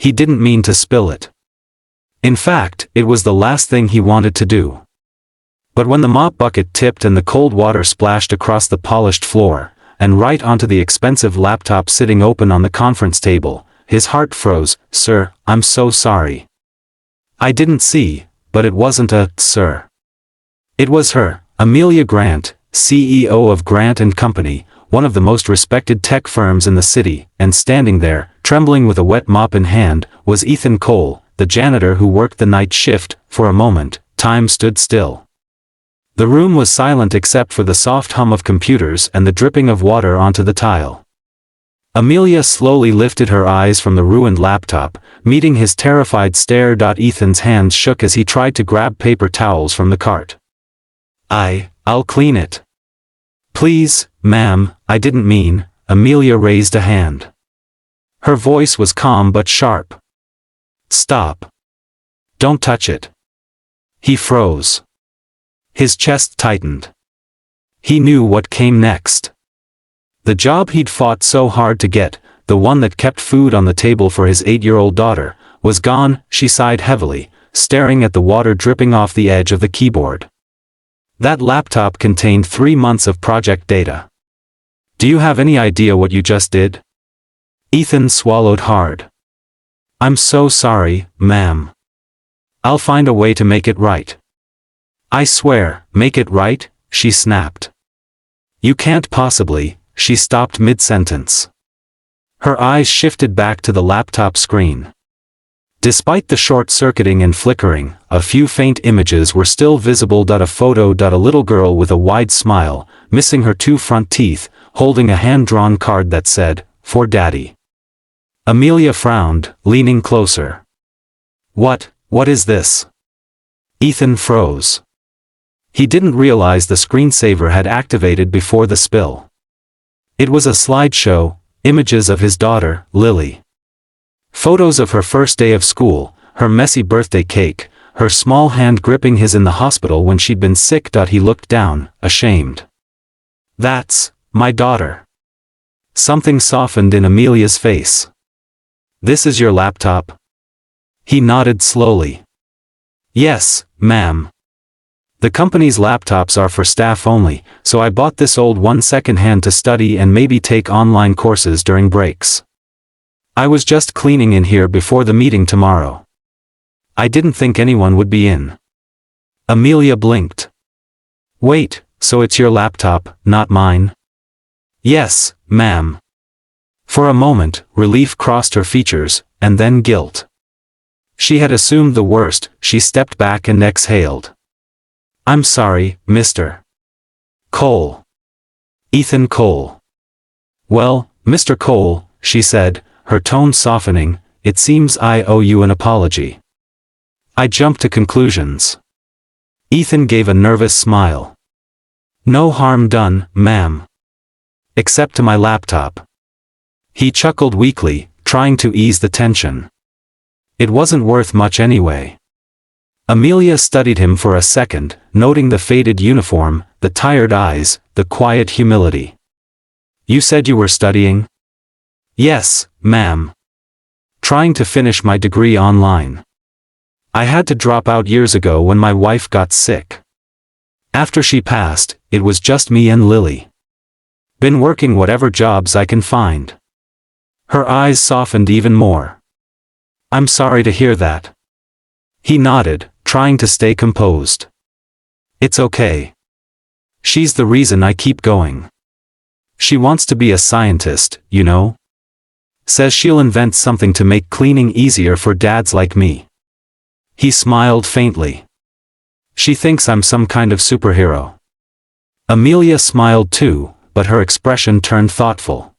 He didn't mean to spill it. In fact, it was the last thing he wanted to do. But when the mop bucket tipped and the cold water splashed across the polished floor, and right onto the expensive laptop sitting open on the conference table, his heart froze. "Sir, I'm so sorry. I didn't see," but it wasn't a "sir." It was her, Amelia Grant, CEO of Grant & Company, one of the most respected tech firms in the city, and standing there, trembling with a wet mop in hand, was Ethan Cole, the janitor who worked the night shift. For a moment, time stood still. The room was silent except for the soft hum of computers and the dripping of water onto the tile. Amelia slowly lifted her eyes from the ruined laptop, meeting his terrified stare. Ethan's hands shook as he tried to grab paper towels from the cart. I'll clean it. "Please, ma'am, I didn't mean." Amelia raised a hand. Her voice was calm but sharp. "Stop. Don't touch it." He froze. His chest tightened. He knew what came next. The job he'd fought so hard to get, the one that kept food on the table for his 8-year-old daughter, was gone. She sighed heavily, staring at the water dripping off the edge of the keyboard. That laptop contained 3 months of project data. "Do you have any idea what you just did?" Ethan swallowed hard. "I'm so sorry, ma'am. I'll find a way to make it right." "I swear, make it right," she snapped. "You can't possibly." She stopped mid-sentence. Her eyes shifted back to the laptop screen. Despite the short-circuiting and flickering, a few faint images were still visible. A photo. A little girl with a wide smile, missing her 2 front teeth, holding a hand-drawn card that said, "For Daddy." Amelia frowned, leaning closer. What is this?" Ethan froze. He didn't realize the screensaver had activated before the spill. It was a slideshow, images of his daughter, Lily. Photos of her first day of school, her messy birthday cake, her small hand gripping his in the hospital when she'd been sick. He looked down, ashamed. "That's my daughter." Something softened in Amelia's face. "This is your laptop?" He nodded slowly. "Yes, ma'am. The company's laptops are for staff only, so I bought this old one second-hand to study and maybe take online courses during breaks. I was just cleaning in here before the meeting tomorrow. I didn't think anyone would be in." Amelia blinked. "Wait, so it's your laptop, not mine?" "Yes, ma'am." For a moment, relief crossed her features, and then guilt. She had assumed the worst. She stepped back and exhaled. "I'm sorry, Mr. Cole." "Ethan Cole." "Well, Mr. Cole," she said, her tone softening, "it seems I owe you an apology. I jumped to conclusions." Ethan gave a nervous smile. "No harm done, ma'am. Except to my laptop." He chuckled weakly, trying to ease the tension. "It wasn't worth much anyway." Amelia studied him for a second, noting the faded uniform, the tired eyes, the quiet humility. "You said you were studying?" "Yes, ma'am. Trying to finish my degree online. I had to drop out years ago when my wife got sick. After she passed, it was just me and Lily. Been working whatever jobs I can find." Her eyes softened even more. "I'm sorry to hear that." He nodded, trying to stay composed. "It's okay. She's the reason I keep going. She wants to be a scientist, you know? Says she'll invent something to make cleaning easier for dads like me." He smiled faintly. "She thinks I'm some kind of superhero." Amelia smiled too, but her expression turned thoughtful.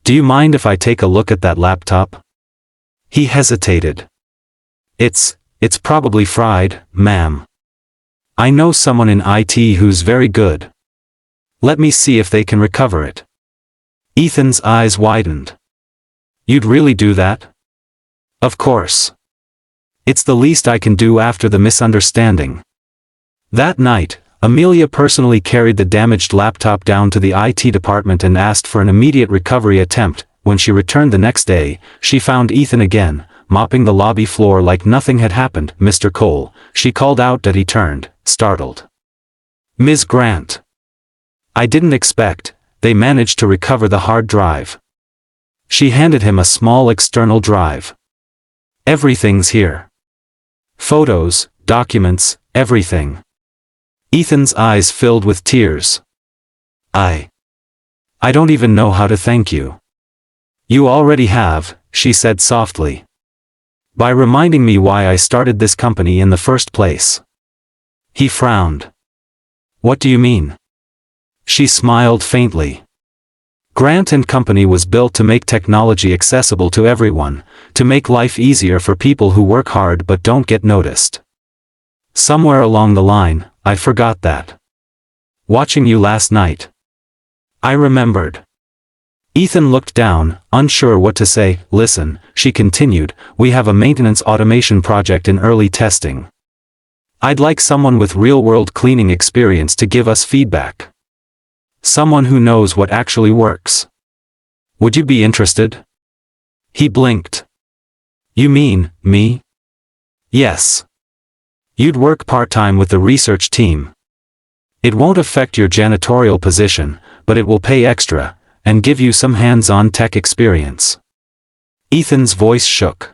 "Do you mind if I take a look at that laptop?" He hesitated. It's probably fried, ma'am. I know someone in IT who's very good. Let me see if they can recover it." Ethan's eyes widened. "You'd really do that?" "Of course. It's the least I can do after the misunderstanding." That night, Amelia personally carried the damaged laptop down to the IT department and asked for an immediate recovery attempt. When she returned the next day, she found Ethan again, mopping the lobby floor like nothing had happened. "Mr. Cole," she called out as he turned, startled. "Ms. Grant." "I didn't expect." They managed to recover the hard drive. She handed him a small external drive. "Everything's here. Photos, documents, everything." Ethan's eyes filled with tears. I don't even know how to thank you." "You already have," she said softly. "By reminding me why I started this company in the first place." He frowned. "What do you mean?" She smiled faintly. Grant and Company was built to make technology accessible to everyone, to make life easier for people who work hard but don't get noticed. Somewhere along the line, I forgot that. Watching you last night, I remembered. Ethan looked down, unsure what to say. "Listen," she continued, "we have a maintenance automation project in early testing. I'd like someone with real-world cleaning experience to give us feedback. Someone who knows what actually works. Would you be interested?" He blinked. "You mean, me?" "Yes. You'd work part-time with the research team. It won't affect your janitorial position, but it will pay extra, and give you some hands-on tech experience." Ethan's voice shook.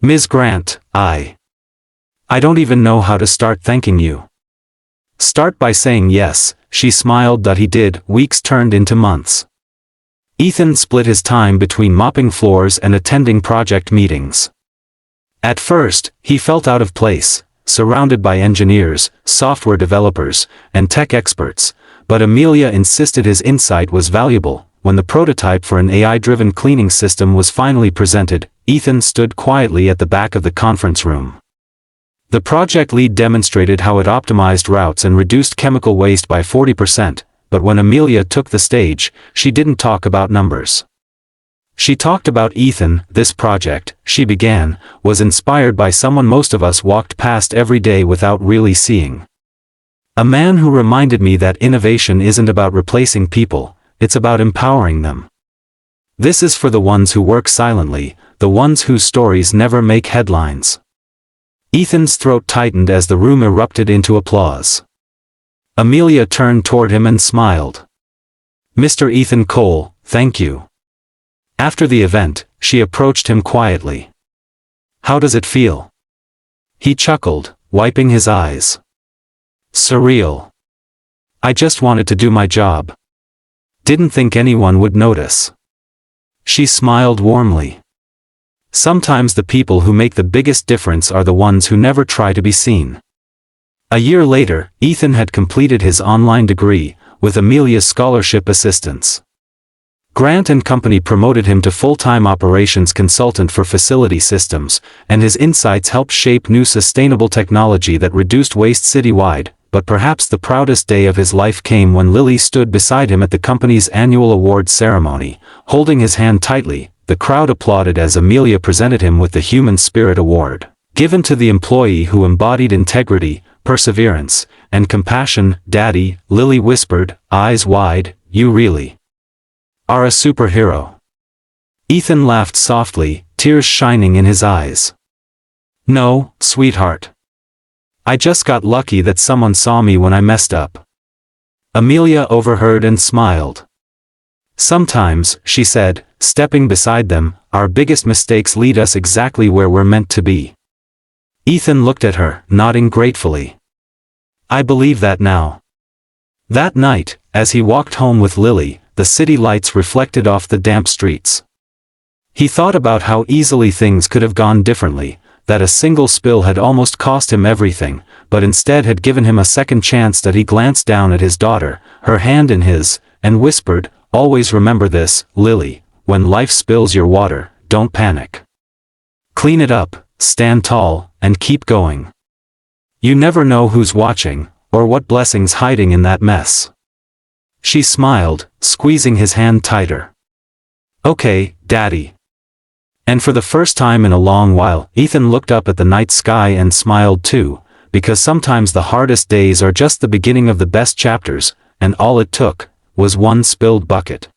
"Ms. Grant, I don't even know how to start thanking you." "Start by saying yes," she smiled. That he did. Weeks turned into months. Ethan split his time between mopping floors and attending project meetings. At first, he felt out of place, surrounded by engineers, software developers, and tech experts, but Amelia insisted his insight was valuable. When the prototype for an AI-driven cleaning system was finally presented, Ethan stood quietly at the back of the conference room. The project lead demonstrated how it optimized routes and reduced chemical waste by 40%, but when Amelia took the stage, she didn't talk about numbers. She talked about Ethan. "This project," she began, "was inspired by someone most of us walked past every day without really seeing. A man who reminded me that innovation isn't about replacing people, it's about empowering them. This is for the ones who work silently, the ones whose stories never make headlines." Ethan's throat tightened as the room erupted into applause. Amelia turned toward him and smiled. "Mr. Ethan Cole, thank you." After the event, she approached him quietly. "How does it feel?" He chuckled, wiping his eyes. "Surreal. I just wanted to do my job. Didn't think anyone would notice." She smiled warmly. Sometimes the people who make the biggest difference are the ones who never try to be seen. A year later, Ethan had completed his online degree, with Amelia's scholarship assistance. Grant and Company promoted him to full-time operations consultant for facility systems, and his insights helped shape new sustainable technology that reduced waste citywide. But perhaps the proudest day of his life came when Lily stood beside him at the company's annual awards ceremony, holding his hand tightly. The crowd applauded as Amelia presented him with the Human Spirit Award, given to the employee who embodied integrity, perseverance, and compassion. "Daddy," Lily whispered, eyes wide, "you really are a superhero." Ethan laughed softly, tears shining in his eyes. "No, sweetheart. I just got lucky that someone saw me when I messed up." Amelia overheard and smiled. "Sometimes," she said, stepping beside them, "our biggest mistakes lead us exactly where we're meant to be." Ethan looked at her, nodding gratefully. "I believe that now." That night, as he walked home with Lily, the city lights reflected off the damp streets. He thought about how easily things could have gone differently, that a single spill had almost cost him everything, but instead had given him a second chance. That he glanced down at his daughter, her hand in his, and whispered, "Always remember this, Lily, when life spills your water, don't panic. Clean it up, stand tall, and keep going. You never know who's watching, or what blessing's hiding in that mess." She smiled, squeezing his hand tighter. "Okay, Daddy." And for the first time in a long while, Ethan looked up at the night sky and smiled too, because sometimes the hardest days are just the beginning of the best chapters, and all it took was one spilled bucket.